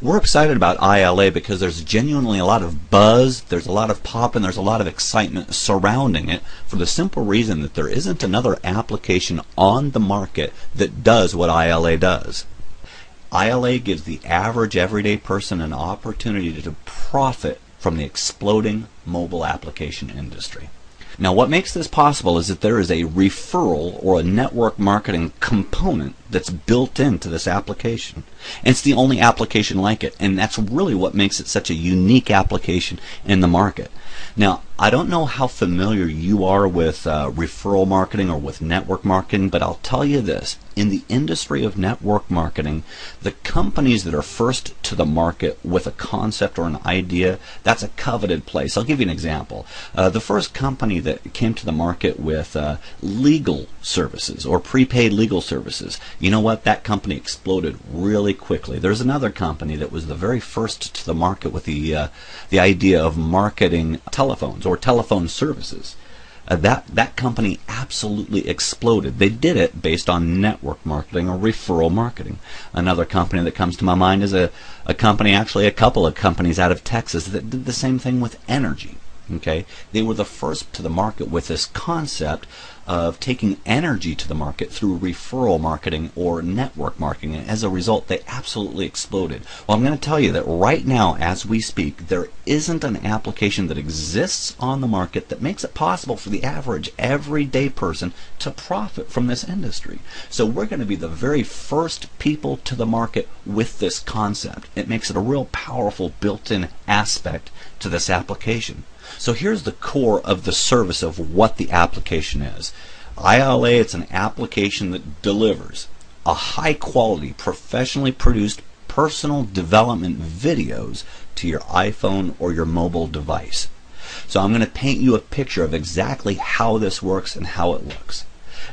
We're excited about ILA because there's genuinely a lot of buzz, there's a lot of pop, and there's a lot of excitement surrounding it for the simple reason that there isn't another application on the market that does what ILA does. ILA gives the average everyday person an opportunity to profit from the exploding mobile application industry. Now, what makes this possible is that there is a referral or a network marketing component that's built into this application. And it's the only application like it, and that's really what makes it such a unique application in the market. Now, I don't know how familiar you are with referral marketing or with network marketing, but I'll tell you this. In the industry of network marketing, the companies that are first to the market with a concept or an idea, that's a coveted place. I'll give you an example. The first company that came to the market with legal services or prepaid legal services, you know what? That company exploded really quickly. There's another company that was the very first to the market with the idea of marketing telephones or telephone services. That company absolutely exploded. They did it based on network marketing or referral marketing. Another company that comes to my mind is a company, actually a couple of companies out of Texas that did the same thing with energy. Okay, they were the first to the market with this concept of taking energy to the market through referral marketing or network marketing, and as a result they absolutely exploded. Well, I'm going to tell you that right now as we speak there isn't an application that exists on the market that makes it possible for the average everyday person to profit from this industry. So we're going to be the very first people to the market with this concept. It makes it a real powerful built-in aspect to this application. So here's the core of the service of what the application is. ILA, it's an application that delivers a high quality, professionally produced personal development videos to your iPhone or your mobile device. So I'm going to paint you a picture of exactly how this works and how it looks.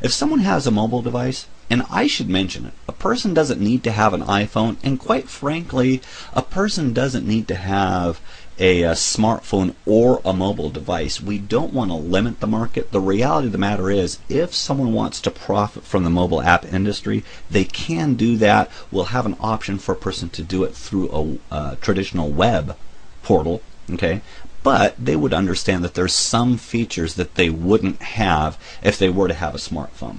If someone has a mobile device, and I should mention it, a person doesn't need to have an iPhone, and quite frankly, a person doesn't need to have a smartphone or a mobile device. We don't want to limit the market. The reality of the matter is, if someone wants to profit from the mobile app industry, they can do that. We'll have an option for a person to do it through a traditional web portal, okay? But they would understand that there's some features that they wouldn't have if they were to have a smartphone.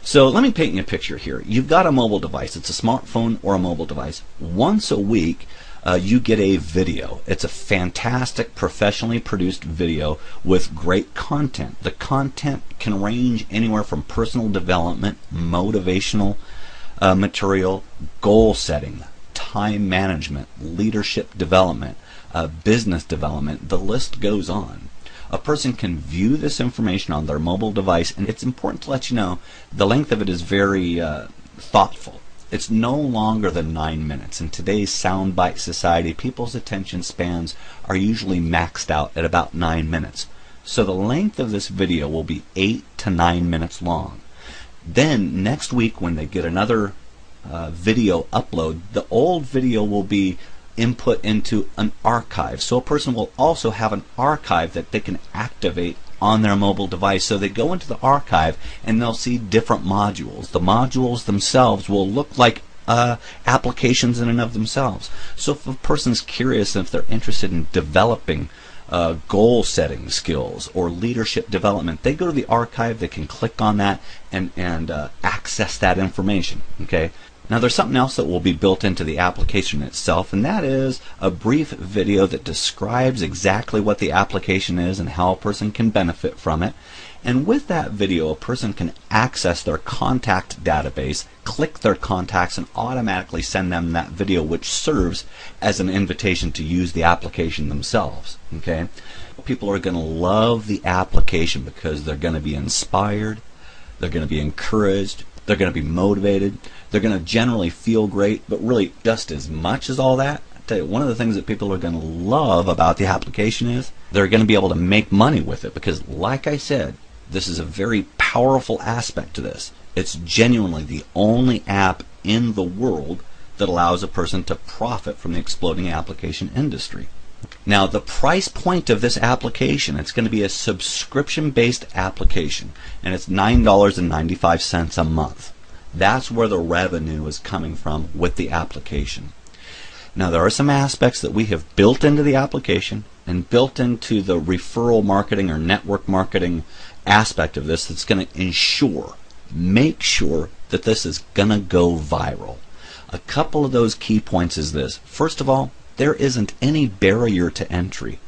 So let me paint you a picture here. You've got a mobile device. It's a smartphone or a mobile device. Once a week, you get a video. It's a fantastic, professionally produced video with great content. The content can range anywhere from personal development, motivational material, goal setting, time management, leadership development, business development. The list goes on. A person can view this information on their mobile device, and it's important to let you know the length of it is very thoughtful. It's no longer than 9 minutes. In today's soundbite society, people's attention spans are usually maxed out at about 9 minutes. So the length of this video will be 8 to 9 minutes long. Then next week when they get another video upload, the old video will be input into an archive. So a person will also have an archive that they can activate on their mobile device. So they go into the archive and they'll see different modules. The modules themselves will look like applications in and of themselves. So if a person's curious and if they're interested in developing goal setting skills or leadership development, they go to the archive, they can click on that and access that information. Okay. Now there's something else that will be built into the application itself, and that is a brief video that describes exactly what the application is and how a person can benefit from it. And with that video, a person can access their contact database, click their contacts, and automatically send them that video, which serves as an invitation to use the application themselves. Okay? People are going to love the application because they're going to be inspired, they're going to be encouraged, they're going to be motivated, they're going to generally feel great, but really just as much as all that, I tell you, one of the things that people are going to love about the application is they're going to be able to make money with it because, like I said, this is a very powerful aspect to this. It's genuinely the only app in the world that allows a person to profit from the exploding application industry. Now, the price point of this application, it's going to be a subscription-based application, and it's $9.95 a month. That's where the revenue is coming from with the application. Now there are some aspects that we have built into the application and built into the referral marketing or network marketing aspect of this that's going to make sure that this is going to go viral. A couple of those key points is this. First of all, there isn't any barrier to entry.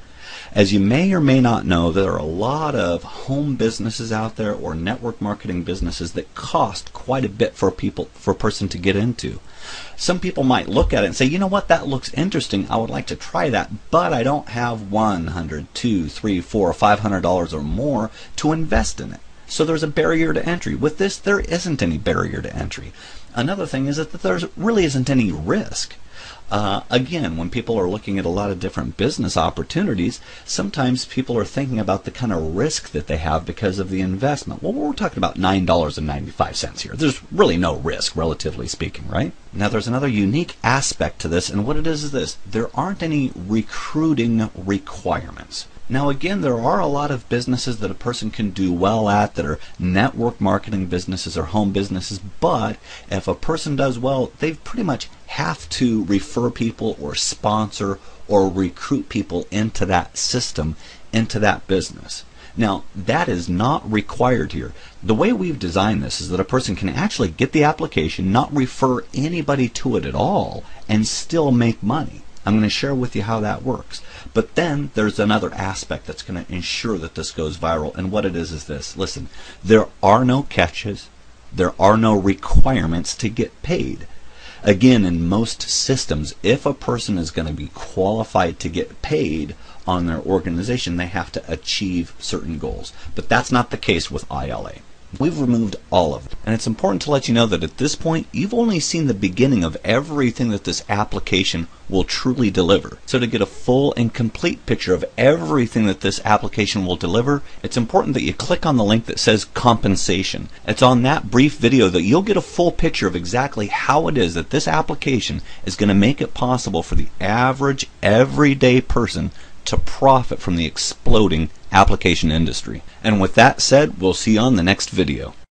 As you may or may not know, there are a lot of home businesses out there or network marketing businesses that cost quite a bit for a person to get into. Some people might look at it and say, you know what, that looks interesting, I would like to try that, but I don't have $100, $200, $300, $400, $500 or more to invest in it. So there's a barrier to entry. With this, there isn't any barrier to entry. Another thing is that there really isn't any risk. Again, when people are looking at a lot of different business opportunities, sometimes people are thinking about the kind of risk that they have because of the investment. Well, we're talking about $9.95 here. There's really no risk, relatively speaking, right? Now, there's another unique aspect to this, and what it is this. There aren't any recruiting requirements. Now again, there are a lot of businesses that a person can do well at that are network marketing businesses or home businesses, but if a person does well, they pretty much have to refer people or sponsor or recruit people into that system, into that business. Now, that is not required here. The way we've designed this is that a person can actually get the application, not refer anybody to it at all, and still make money. I'm going to share with you how that works. But then there's another aspect that's going to ensure that this goes viral, and what it is this. Listen, there are no catches. There are no requirements to get paid. Again, in most systems, if a person is going to be qualified to get paid on their organization, they have to achieve certain goals. But that's not the case with ILA. We've removed all of it. And it's important to let you know that at this point, you've only seen the beginning of everything that this application will truly deliver. So to get a full and complete picture of everything that this application will deliver, it's important that you click on the link that says compensation. It's on that brief video that you'll get a full picture of exactly how it is that this application is going to make it possible for the average, everyday person to profit from the exploding application industry. And with that said, we'll see you on the next video.